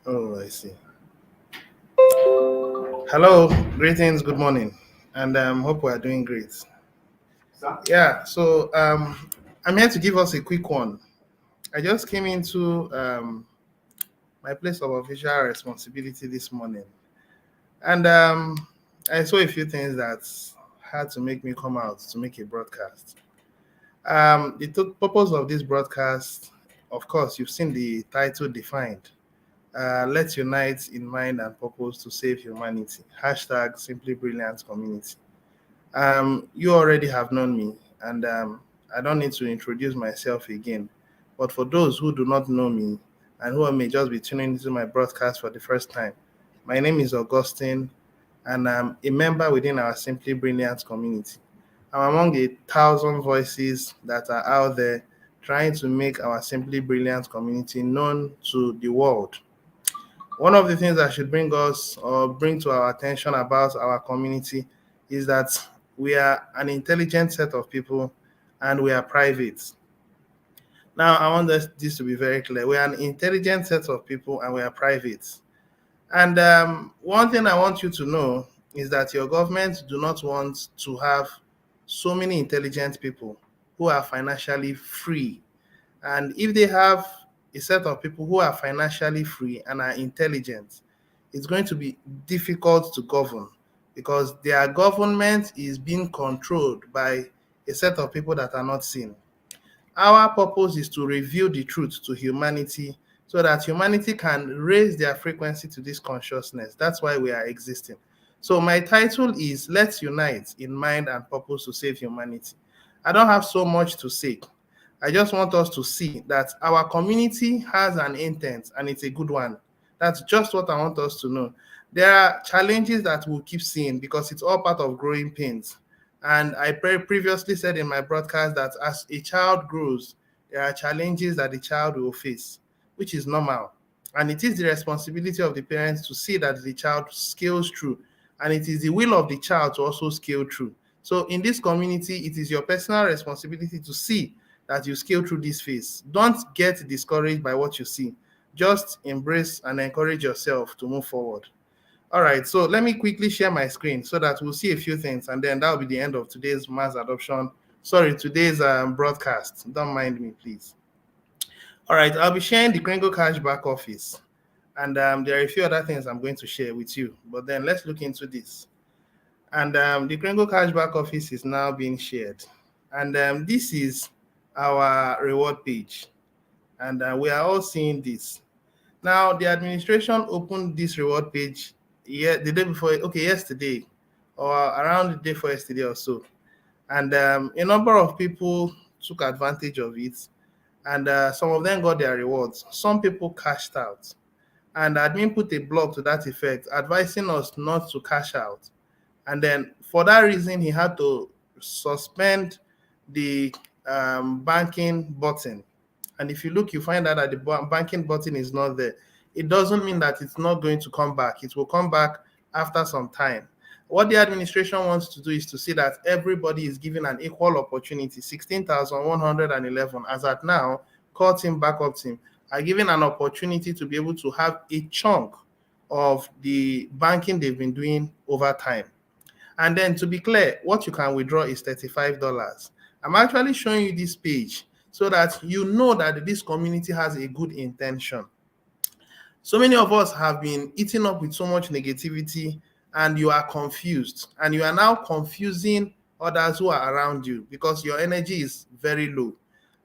Oh, I see. Hello, greetings, good morning, and hope we are doing great. Yeah, so I'm here to give us a quick one. I just came into my place of official responsibility this morning, and I saw a few things that had to make me come out to make a broadcast. The purpose of this broadcast, of course, you've seen the title defined. Let's unite in mind and purpose to save humanity. Hashtag Simply Brilliant Community. You already have known me, and I don't need to introduce myself again. But for those who do not know me and who may just be tuning into my broadcast for the first time, my name is Augustine, and I'm a member within our Simply Brilliant community. I'm among 1,000 voices that are out there trying to make our Simply Brilliant community known to the world. One of the things that should bring us or bring to our attention about our community is that we are an intelligent set of people and we are private. Now, I want this to be very clear. We are an intelligent set of people and we are private. And one thing I want you to know is that your government do not want to have so many intelligent people who are financially free. And if they have a set of people who are financially free and are intelligent, it's going to be difficult to govern because their government is being controlled by a set of people that are not seen. Our purpose is to reveal the truth to humanity so that humanity can raise their frequency to this consciousness. That's why we are existing. So, my title is Let's Unite in Mind and Purpose to Save Humanity. I don't have so much to say. I just want us to see that our community has an intent and it's a good one. That's just what I want us to know. There are challenges that we'll keep seeing because it's all part of growing pains. And I previously said in my broadcast that as a child grows, there are challenges that the child will face, which is normal. And it is the responsibility of the parents to see that the child scales through. And it is the will of the child to also scale through. So in this community, it is your personal responsibility to see that you scale through this phase. Don't get discouraged by what you see. Just embrace and encourage yourself to move forward. All right, so let me quickly share my screen so that we'll see a few things, and then that'll be the end of today's mass adoption. Sorry, today's broadcast. Don't mind me, please. All right, I'll be sharing the Gringo Cash back office, and there are a few other things I'm going to share with you. But then let's look into this. And the Gringo Cash back office is now being shared, and this is our reward page, and we are all seeing this. Now, the administration opened this reward page the day before, okay, yesterday, or around the day for yesterday or so. And a number of people took advantage of it, and some of them got their rewards. Some people cashed out. And admin put a blog to that effect, advising us not to cash out. And then for that reason, he had to suspend the banking button. And if you look, you find out that the banking button is not there. It doesn't mean that it's not going to come back. It will come back after some time. What the administration wants to do is to see that everybody is given an equal opportunity. 16,111 as at now, core team, backup team, are given an opportunity to be able to have a chunk of the banking they've been doing over time. And then to be clear, what you can withdraw is $35. I'm actually showing you this page so that you know that this community has a good intention. So many of us have been eaten up with so much negativity and you are confused, and you are now confusing others who are around you because your energy is very low.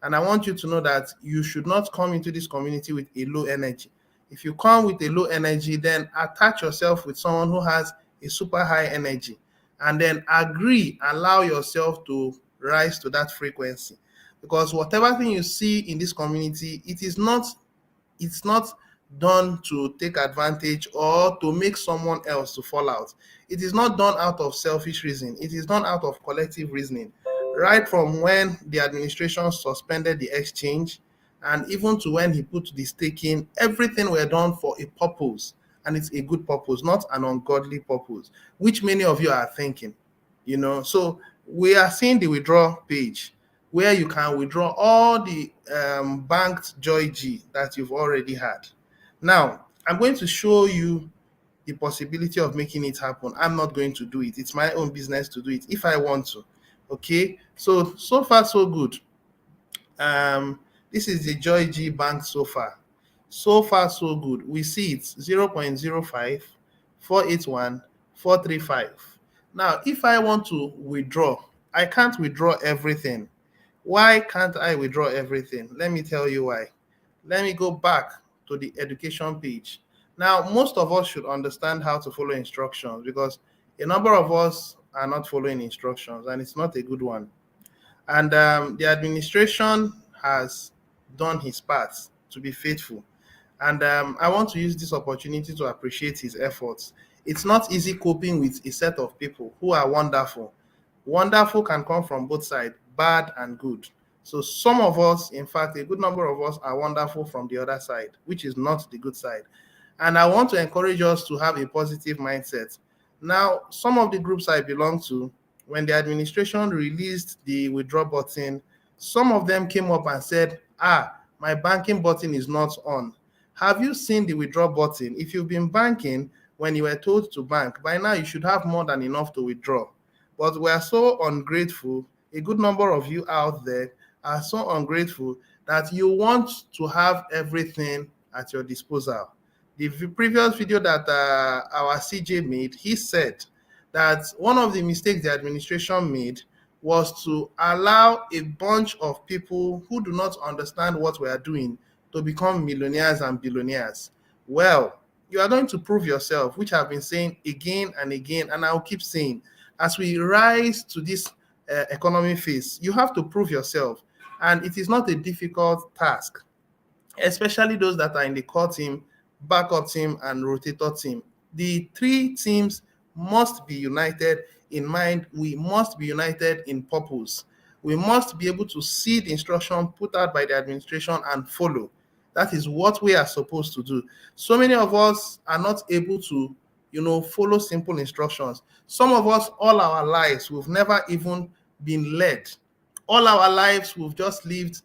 And I want you to know that you should not come into this community with a low energy. If you come with a low energy, then attach yourself with someone who has a super high energy, and then agree, allow yourself to rise to that frequency. Because whatever thing you see in this community, it's not done to take advantage or to make someone else to fall out. It is not done out of selfish reason. It is done out of collective reasoning. Right from when the administration suspended the exchange and even to when he put the staking, everything were done for a purpose. And it's a good purpose, not an ungodly purpose, which many of you are thinking. So we are seeing the withdraw page where you can withdraw all the banked Joy G that you've already had. Now, I'm going to show you the possibility of making it happen. I'm not going to do it. It's my own business to do it if I want to. Okay. So far so good. Um, this is the Joy G Bank so far. So far so good. We see it's 0.05, 481, 435. Now, if I want to withdraw, I can't withdraw everything. Why can't I withdraw everything? Let me tell you why. Let me go back to the education page. Now, most of us should understand how to follow instructions because a number of us are not following instructions and it's not a good one. And the administration has done his part to be faithful. And I want to use this opportunity to appreciate his efforts. It's not easy coping with a set of people who are wonderful. Wonderful can come from both sides, bad and good. So some of us, in fact, a good number of us are wonderful from the other side, which is not the good side. And I want to encourage us to have a positive mindset. Now, some of the groups I belong to, when the administration released the withdraw button, some of them came up and said, my banking button is not on. Have you seen the withdraw button? If you've been banking when you were told to bank, by now you should have more than enough to withdraw. But we are so ungrateful. A good number of you out there are so ungrateful that you want to have everything at your disposal. The previous video that our CJ made, he said that one of the mistakes the administration made was to allow a bunch of people who do not understand what we are doing to become millionaires and billionaires. Well, you are going to prove yourself, which I've been saying again and again, and I'll keep saying, as we rise to this economy phase, you have to prove yourself, and it is not a difficult task, especially those that are in the core team, backup team, and rotator team. The three teams must be united in mind. We must be united in purpose. We must be able to see the instruction put out by the administration and follow. That is what we are supposed to do. So many of us are not able to, follow simple instructions. Some of us, all our lives, we've never even been led. All our lives, we've just lived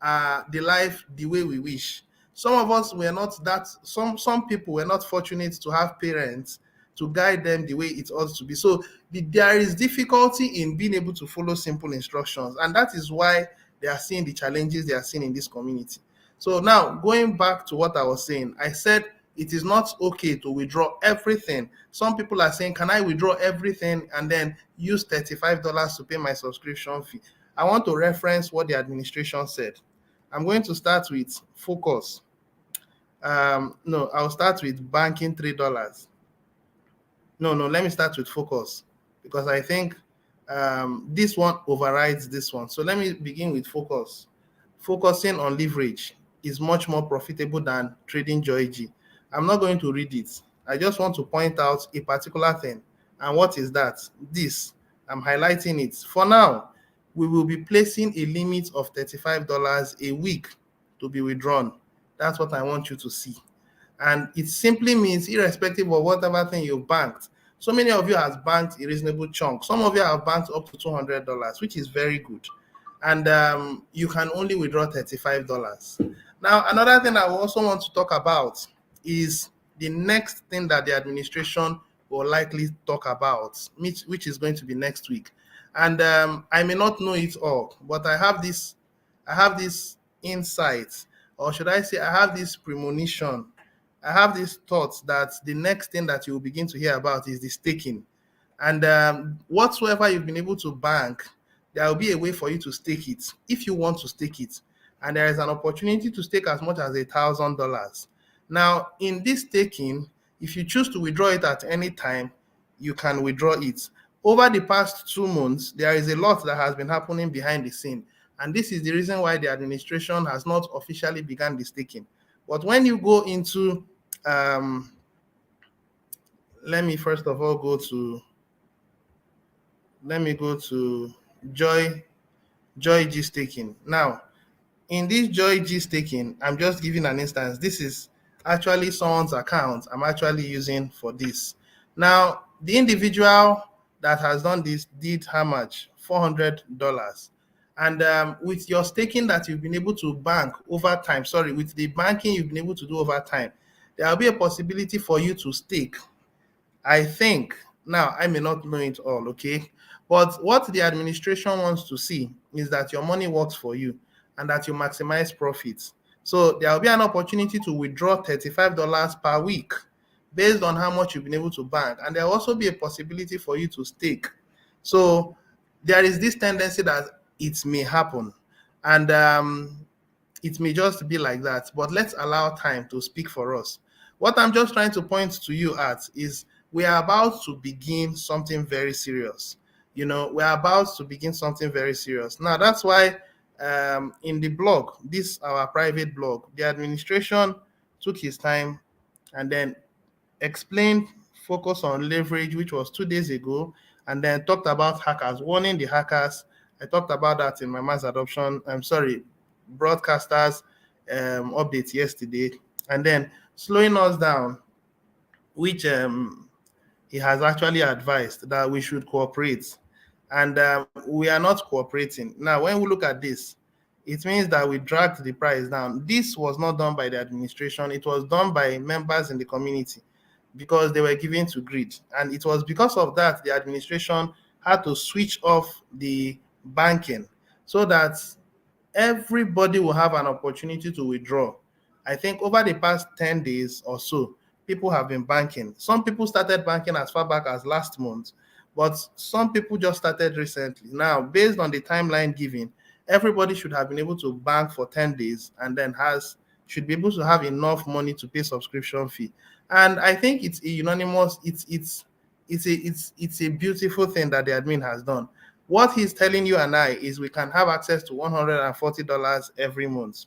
the life the way we wish. Some of us were not that. Some people were not fortunate to have parents to guide them the way it ought to be. So there is difficulty in being able to follow simple instructions, and that is why they are seeing the challenges they are seeing in this community. So now going back to what I was saying, I said it is not okay to withdraw everything. Some people are saying, can I withdraw everything and then use $35 to pay my subscription fee? I want to reference what the administration said. I'm going to start with focus. No, I'll start with banking $3. No, let me start with focus because I think this one overrides this one. So let me begin with focus. Focusing on leverage is much more profitable than trading Joy G. I'm not going to read it. I just want to point out a particular thing. And what is that? This. I'm highlighting it. For now, we will be placing a limit of $35 a week to be withdrawn. That's what I want you to see. And it simply means, irrespective of whatever thing you banked, so many of you have banked a reasonable chunk. Some of you have banked up to $200, which is very good. And you can only withdraw $35. Now, another thing I also want to talk about is the next thing that the administration will likely talk about, which is going to be next week. And I may not know it all, but I have this insight, or should I say, I have this premonition. I have this thought that the next thing that you will begin to hear about is the staking. And whatsoever you've been able to bank, there will be a way for you to stake it if you want to stake it. And there is an opportunity to stake as much as $1,000. Now, in this staking, if you choose to withdraw it at any time, you can withdraw it. Over the past 2 months, there is a lot that has been happening behind the scene. And this is the reason why the administration has not officially begun the staking. But when you go into, let me first of all go to Joy G staking. Now, in this Joy G staking, I'm just giving an instance. This is actually someone's account I'm actually using for this. Now, the individual that has done this did how much? $400. And with your staking that you've been able to bank over time, with the banking you've been able to do over time, there will be a possibility for you to stake. I think, now I may not know it all, okay? But what the administration wants to see is that your money works for you and that you maximize profits. So there will be an opportunity to withdraw $35 per week based on how much you've been able to bank. And there will also be a possibility for you to stake. So there is this tendency that it may happen. And it may just be like that, but let's allow time to speak for us. What I'm just trying to point to you at is we are about to begin something very serious. We are about to begin something very serious. Now, that's why in the blog, this our private blog, the administration took his time and then explained focus on leverage, which was 2 days ago, and then talked about hackers, warning the hackers. I talked about that in my mass adoption, I'm sorry, broadcasters update yesterday, and then slowing us down, which he has actually advised that we should cooperate. And we are not cooperating. Now, when we look at this, it means that we dragged the price down. This was not done by the administration, it was done by members in the community because they were given to greed. And it was because of that the administration had to switch off the banking so that everybody will have an opportunity to withdraw. I think over the past 10 days or so, people have been banking. Some people started banking as far back as last month, but some people just started recently. Now, based on the timeline given, everybody should have been able to bank for 10 days and then should be able to have enough money to pay subscription fee. And I think it's a unanimous, it's a beautiful thing that the admin has done. What he's telling you and I is we can have access to $140 every month.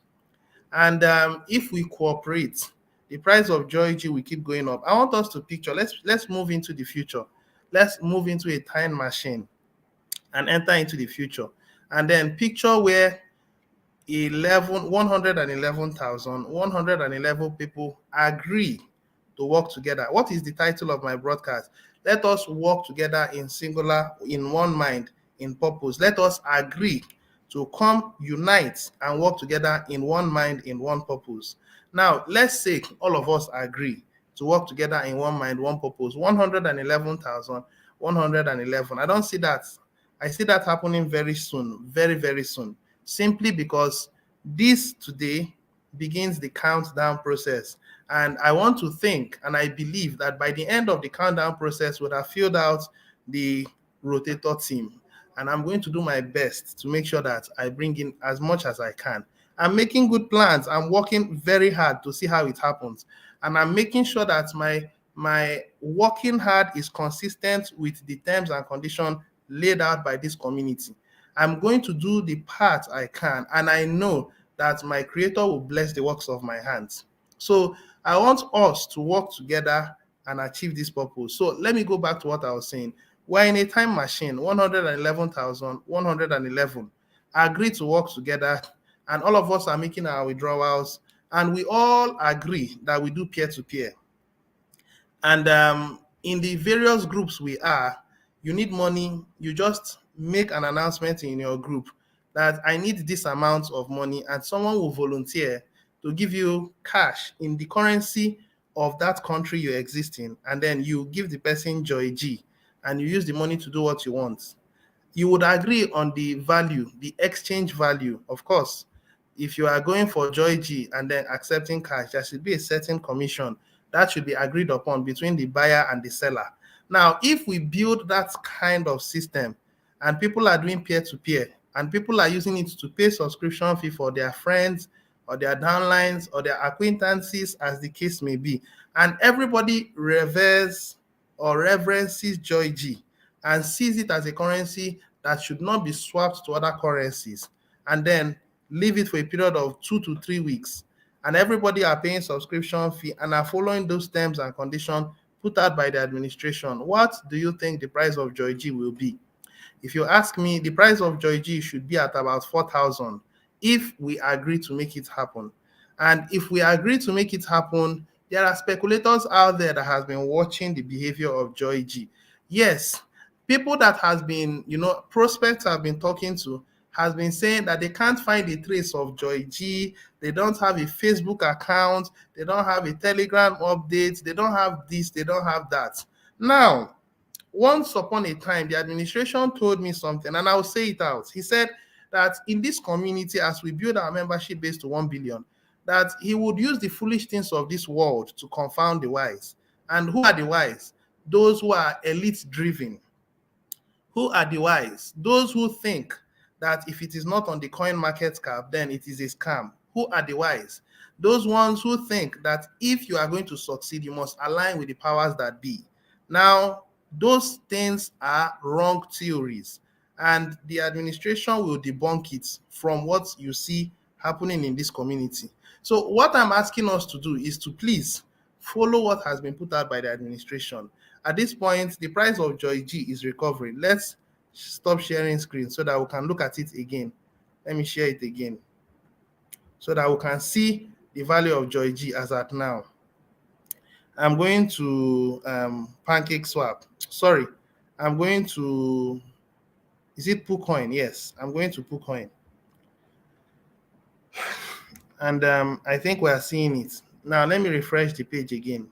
And if we cooperate, the price of Joy G will keep going up. I want us to picture, let's move into the future. Let's move into a time machine and enter into the future. And then picture where 111,111 people agree to work together. What is the title of my broadcast? Let us work together in singular, in one mind, in purpose. Let us agree to come unite and work together in one mind, in one purpose. Now, let's say all of us agree to work together in one mind, one purpose. 111,111. I don't see that. I see that happening very soon, very, very soon, simply because this today begins the countdown process. And I want to think and I believe that by the end of the countdown process, we'll have filled out the rotator team. And I'm going to do my best to make sure that I bring in as much as I can. I'm making good plans. I'm working very hard to see how it happens. And I'm making sure that my working hard is consistent with the terms and conditions laid out by this community. I'm going to do the part I can, and I know that my creator will bless the works of my hands. So I want us to work together and achieve this purpose. So let me go back to what I was saying. We're in a time machine, 111,111 agree to work together, and all of us are making our withdrawals, and we all agree that we do peer-to-peer. And in the various groups we are, you need money, you just make an announcement in your group that I need this amount of money, and someone will volunteer to give you cash in the currency of that country you exist in, and then you give the person Joy G, and you use the money to do what you want. You would agree on the value, the exchange value. Of course, if you are going for Joy G and then accepting cash, there should be a certain commission that should be agreed upon between the buyer and the seller. Now, if we build that kind of system and people are doing peer-to-peer and people are using it to pay subscription fee for their friends or their downlines or their acquaintances, as the case may be, and everybody reveres or reverences Joy G and sees it as a currency that should not be swapped to other currencies, and then leave it for a period of 2 to 3 weeks, and everybody are paying subscription fee and are following those terms and conditions put out by the administration, what do you think the price of Joy G will be? If you ask me, the price of Joy G should be at about 4,000 if we agree to make it happen. And if we agree to make it happen, there are speculators out there that has been watching the behavior of Joy G. Yes, people that has been, prospects have been talking to has been saying that they can't find a trace of Joy G. They don't have a Facebook account. They don't have a Telegram update. They don't have this. They don't have that. Now, once upon a time, the administration told me something, and I'll say it out. He said that in this community, as we build our membership base to 1 billion, that he would use the foolish things of this world to confound the wise. And who are the wise? Those who are elite driven. Who are the wise? Those who think that if it is not on the coin market cap, then it is a scam. Who are the wise? Those ones who think that if you are going to succeed, you must align with the powers that be. Now, those things are wrong theories, and the administration will debunk it from what you see happening in this community. So, what I'm asking us to do is to please follow what has been put out by the administration. At this point, the price of Joy G is recovering. Let's stop sharing screen so that we can look at it again. Let me share it again so that we can see the value of Joy G as at now. I'm going to Pancake Swap. Sorry, I'm going to, is it PooCoin? Yes, I'm going to PooCoin. And I think we are seeing it. Now, let me refresh the page again.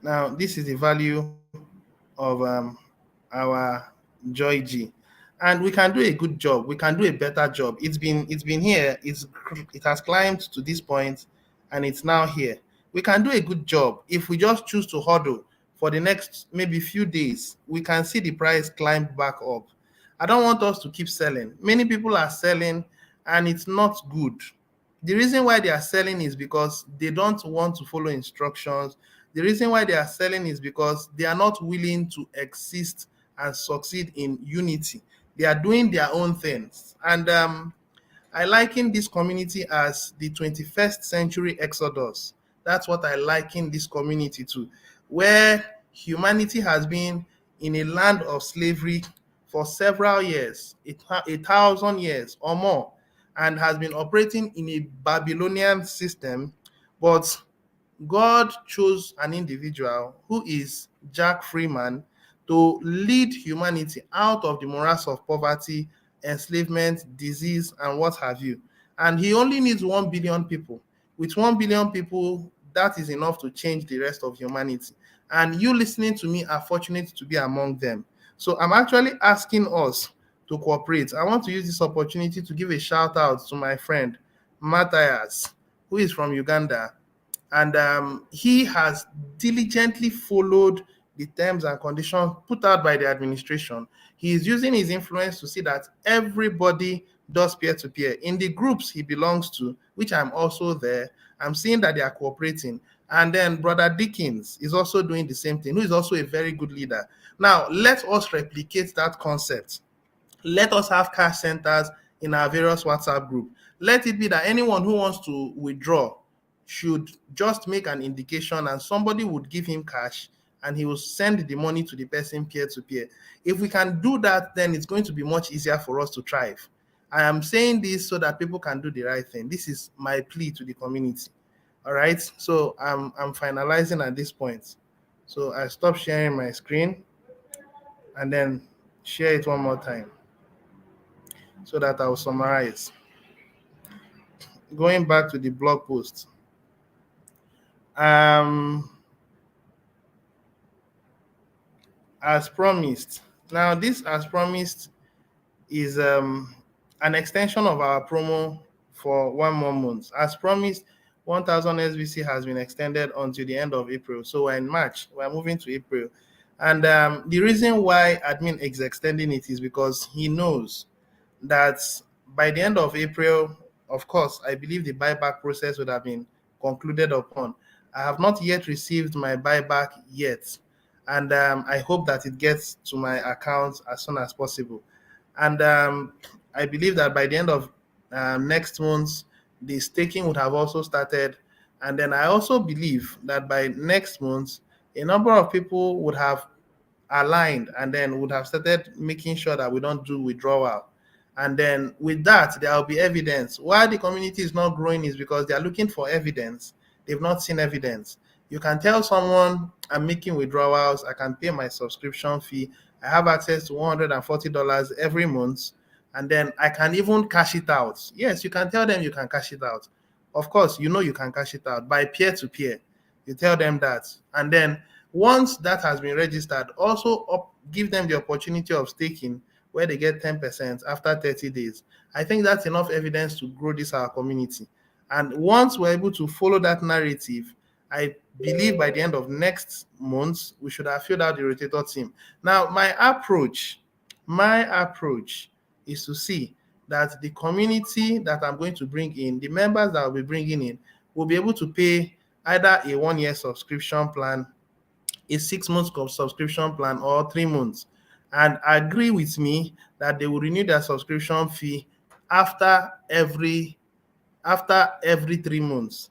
Now, this is the value of our Joy G, and we can do a good job. We can do a better job. It's been here. It has climbed to this point, and it's now here. We can do a good job if we just choose to hodl for the next maybe few days. We can see the price climb back up. I don't want us to keep selling. Many people are selling, and it's not good. The reason why they are selling is because they don't want to follow instructions. The reason why they are selling is because they are not willing to exist and succeed in unity. They are doing their own things. And I liken this community as the 21st century Exodus. That's what I liken this community to, where humanity has been in a land of slavery for several years, 1,000 years or more, and has been operating in a Babylonian system. But God chose an individual who is Jack Freeman to lead humanity out of the morass of poverty, enslavement, disease, and what have you. And he only needs 1 billion people. With 1 billion people, that is enough to change the rest of humanity. And you listening to me are fortunate to be among them. So I'm actually asking us to cooperate. I want to use this opportunity to give a shout out to my friend Matthias, who is from Uganda, and he has diligently followed the terms and conditions put out by the administration. He is using his influence to see that everybody does peer-to-peer. In the groups he belongs to, which I'm also there, I'm seeing that they are cooperating. And then Brother Dickens is also doing the same thing, who is also a very good leader. Now, let us replicate that concept. Let us have cash centers in our various WhatsApp group. Let it be that anyone who wants to withdraw should just make an indication, and somebody would give him cash and he will send the money to the person peer to peer. If we can do that, then it's going to be much easier for us to thrive. I am saying this so that people can do the right thing. This is my plea to the community. All right. So I'm finalizing at this point. So I stop sharing my screen and then share it one more time so that I'll summarize. Going back to the blog post. As promised. Now, this as promised is an extension of our promo for 1 more month. As promised, 1,000 SBC has been extended until the end of April. So we're in March. We're moving to April. And the reason why admin is extending it is because he knows that by the end of April, of course, I believe the buyback process would have been concluded upon. I have not yet received my buyback yet, and I hope that it gets to my account as soon as possible. And I believe that by the end of next month, the staking would have also started. And then I also believe that by next month, a number of people would have aligned and then would have started making sure that we don't do withdrawal. And then with that, there will be evidence. Why the community is not growing is because they are looking for evidence. They've not seen evidence. You can tell someone, I'm making withdrawals, I can pay my subscription fee, I have access to $140 every month, and then I can even cash it out. Yes, you can tell them you can cash it out. Of course, you can cash it out by peer to peer. You tell them that. And then once that has been registered, also give them the opportunity of staking where they get 10% after 30 days. I think that's enough evidence to grow this our community. And once we're able to follow that narrative, I believe by the end of next month, we should have filled out the rotator team. Now, my approach is to see that the community that I'm going to bring in, the members that I'll be bringing in, will be able to pay either a 1 year subscription plan, a 6 month subscription plan, or 3 months, and agree with me that they will renew their subscription fee after every 3 months.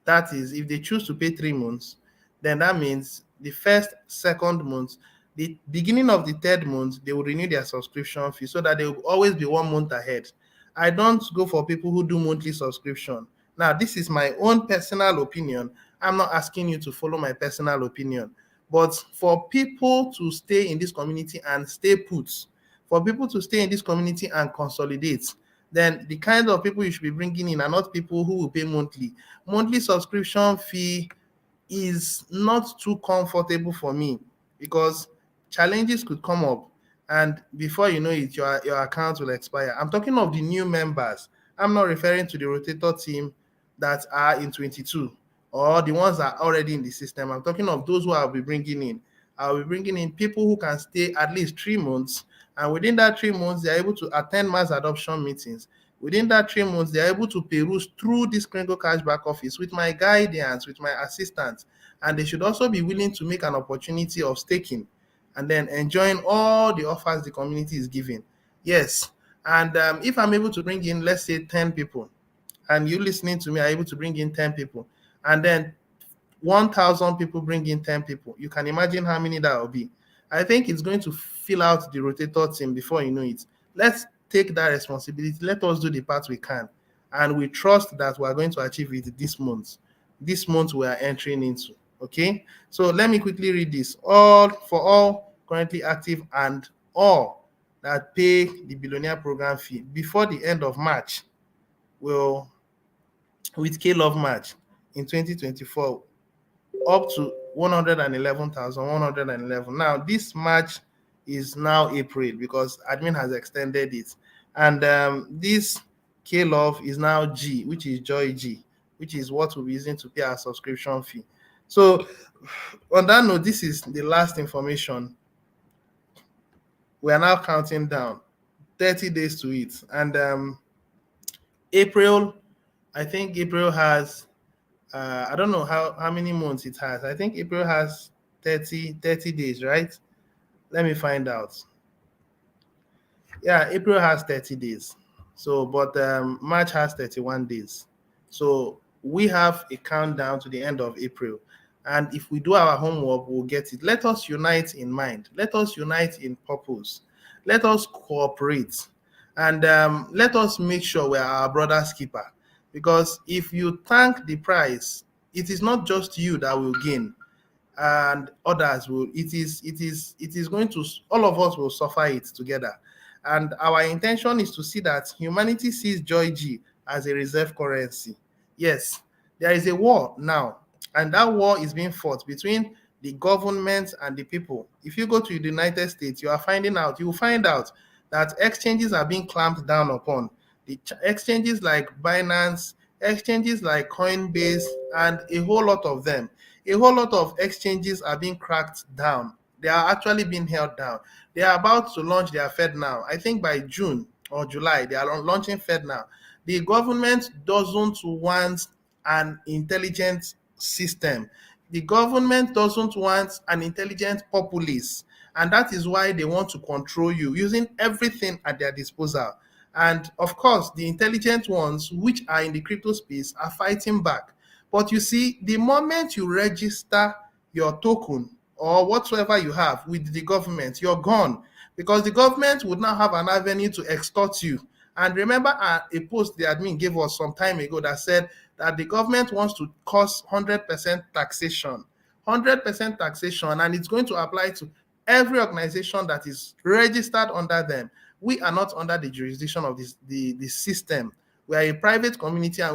That is, if they choose to pay 3 months, then that means the first, second month, the beginning of the third month, they will renew their subscription fee so that they will always be 1 month ahead. I don't go for people who do monthly subscription. Now, this is my own personal opinion. I'm not asking you to follow my personal opinion. But for people to stay in this community and stay put, for people to stay in this community and consolidate, then the kind of people you should be bringing in are not people who will pay monthly. Monthly subscription fee is not too comfortable for me because challenges could come up, and before you know it, your account will expire. I'm talking of the new members. I'm not referring to the rotator team that are in 22 or the ones that are already in the system. I'm talking of those who I'll be bringing in. I'll be bringing in people who can stay at least 3 months, and within that 3 months, they're able to attend mass adoption meetings. Within that 3 months, they're able to peruse through this Gringo Cash back office with my guidance, with my assistance, and they should also be willing to make an opportunity of staking and then enjoying all the offers the community is giving. Yes, and if I'm able to bring in, let's say, 10 people, and you listening to me are able to bring in 10 people, and then 1,000 people bring in 10 people. You can imagine how many that will be. I think it's going to fill out the rotator team before you know it. Let's take that responsibility. Let us do the part we can. And we trust that we are going to achieve it this month. This month we are entering into. Okay. So let me quickly read this. All currently active and all that pay the billionaire program fee before the end of March will, with K-Love March in 2024, up to 111,111. Now, this March is now April because admin has extended it. And this K-Love is now G, which is Joy G, which is what we'll be using to pay our subscription fee. So, on that note, this is the last information. We are now counting down 30 days to it. And April, I think April has I don't know how many months it has. I think April has 30 days, right? Let me find out. Yeah, April has 30 days. So, but March has 31 days. So we have a countdown to the end of April. And if we do our homework, we'll get it. Let us unite in mind. Let us unite in purpose. Let us cooperate. And let us make sure we're our brother's keeper. Because if you tank the price, it is not just you that will gain, and others will. It is going to, all of us will suffer it together. And our intention is to see that humanity sees Joy G as a reserve currency. Yes, there is a war now, and that war is being fought between the government and the people. If you go to the United States, you will find out that exchanges are being clamped down upon. The exchanges like Binance, exchanges like Coinbase, and a whole lot of them. A whole lot of exchanges are being cracked down. They are actually being held down. They are about to launch their Fed now. I think by June or July, they are launching Fed now. The government doesn't want an intelligent system. The government doesn't want an intelligent populace. And that is why they want to control you using everything at their disposal. And of course, the intelligent ones, which are in the crypto space, are fighting back. But you see, the moment you register your token or whatsoever you have with the government, you're gone, because the government would now have an avenue to extort you. And remember a post the admin gave us some time ago that said that the government wants to cost 100% taxation, 100% taxation, and it's going to apply to every organization that is registered under them. We are not under the jurisdiction of the system. We are a private community, and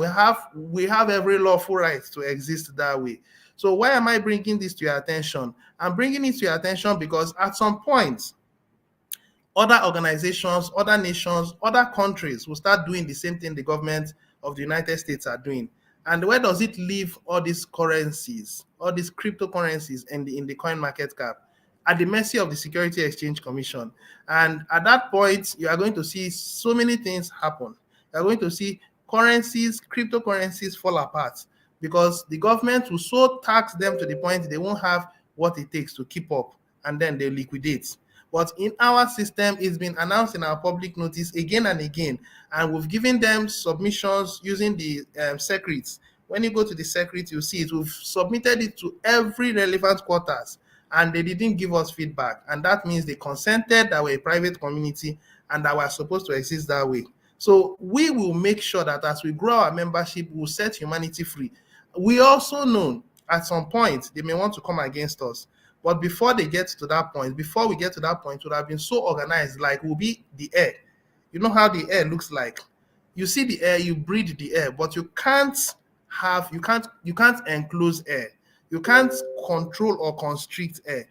we have every lawful right to exist that way. So why am I bringing this to your attention? I'm bringing it to your attention because at some point, other organizations, other nations, other countries will start doing the same thing the government of the United States are doing. And where does it leave all these currencies, all these cryptocurrencies in the coin market cap? At the mercy of the Security Exchange Commission. And at that point, you are going to see so many things happen. You are going to see currencies, cryptocurrencies fall apart because the government will so tax them to the point they won't have what it takes to keep up, and then they liquidate. But in our system, it's been announced in our public notice again and again, and we've given them submissions using the secrets. When you go to the secret, you see it. We've submitted it to every relevant quarters, and they didn't give us feedback. And that means they consented that we're a private community and that we're supposed to exist that way. So we will make sure that as we grow our membership, we'll set humanity free. We also know at some point they may want to come against us. But before they get to that point, before we get to that point, we would have been so organized, like we'll be the air. You know how the air looks like. You see the air, you breathe the air, but you can't enclose air. You can't control or constrict air.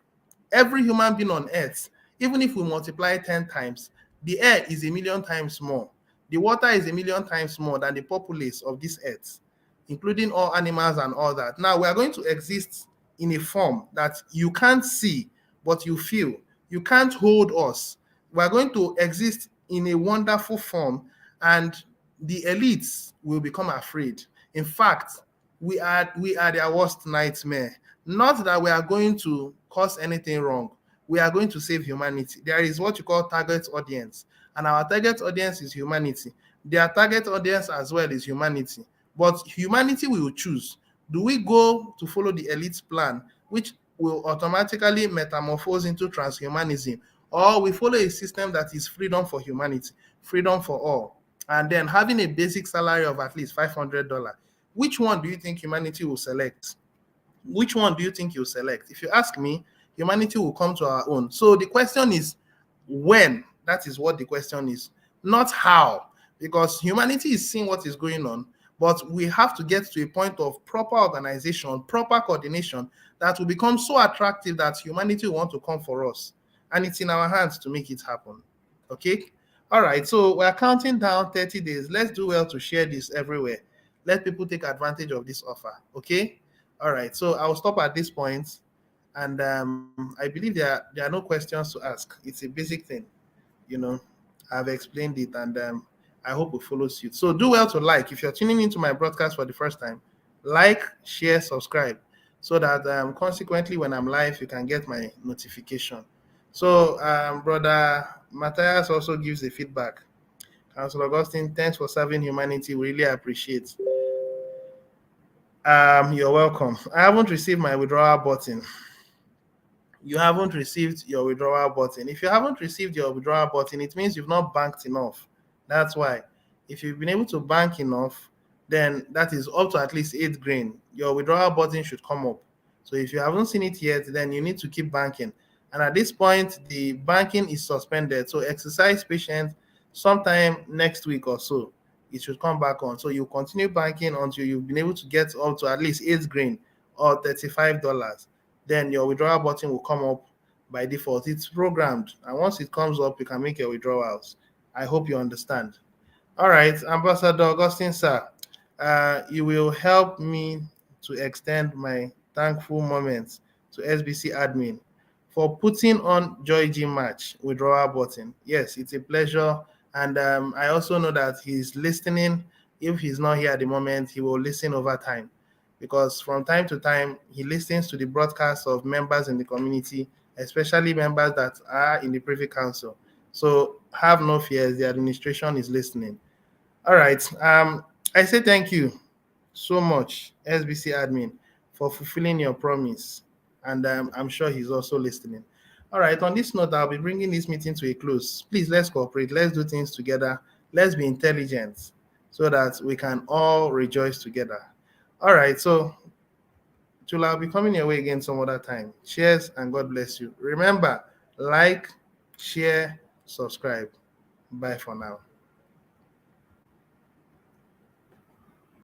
Every human being on earth, even if we multiply 10 times, the air is a million times more. The water is a million times more than the populace of this earth, including all animals and all that. Now, we are going to exist in a form that you can't see, but you feel. You can't hold us. We are going to exist in a wonderful form, and the elites will become afraid. In fact, we are their worst nightmare. Not that we are going to cause anything wrong. We are going to save humanity. There is what you call target audience, and our target audience is humanity. Their target audience as well is humanity. But humanity will choose. Do we go to follow the elite's plan, which will automatically metamorphose into transhumanism, or we follow a system that is freedom for humanity, freedom for all, and then having a basic salary of at least $500? Which one do you think humanity will select? Which one do you think you'll select? If you ask me, humanity will come to our own. So the question is when. That is what the question is, not how, because humanity is seeing what is going on, but we have to get to a point of proper organization, proper coordination that will become so attractive that humanity will want to come for us. And it's in our hands to make it happen. Okay? All right, so we're counting down 30 days. Let's do well to share this everywhere. Let people take advantage of this offer. Okay? All right, so I'll stop at this point, and I believe there are no questions to ask. It's a basic thing, you know. I've explained it, and I hope it follows suit. So do well to like. If you're tuning into my broadcast for the first time, like, share, subscribe, so that consequently when I'm live, you can get my notification. So Brother Matthias also gives a feedback. Councilor Augustine, thanks for serving humanity. We really appreciate. You're welcome. I haven't received my withdrawal button. You haven't received your withdrawal button. If you haven't received your withdrawal button, it means you've not banked enough. That's why. If you've been able to bank enough, then that is up to at least 8 grain. Your withdrawal button should come up. So if you haven't seen it yet, then you need to keep banking. And at this point, the banking is suspended. So exercise patience. Sometime next week or so, it should come back on. So you continue banking until you've been able to get up to at least 8 grain or $35. Then your withdrawal button will come up by default. It's programmed, and once it comes up, you can make your withdrawals. I hope you understand. All right, Ambassador Augustine, sir, you will help me to extend my thankful moments to SBC admin for putting on Joy G match withdrawal button. Yes, it's a pleasure, and I also know that he's listening. If he's not here at the moment, he will listen over time, because from time to time, he listens to the broadcasts of members in the community, especially members that are in the Privy Council. So have no fears, the administration is listening. All right. I say thank you so much, SBC admin, for fulfilling your promise. And I'm sure he's also listening. All right. On this note, I'll be bringing this meeting to a close. Please, let's cooperate. Let's do things together. Let's be intelligent so that we can all rejoice together. All right, so Chula, I'll be coming your way again some other time. Cheers and God bless you. Remember, like, share, subscribe. Bye for now.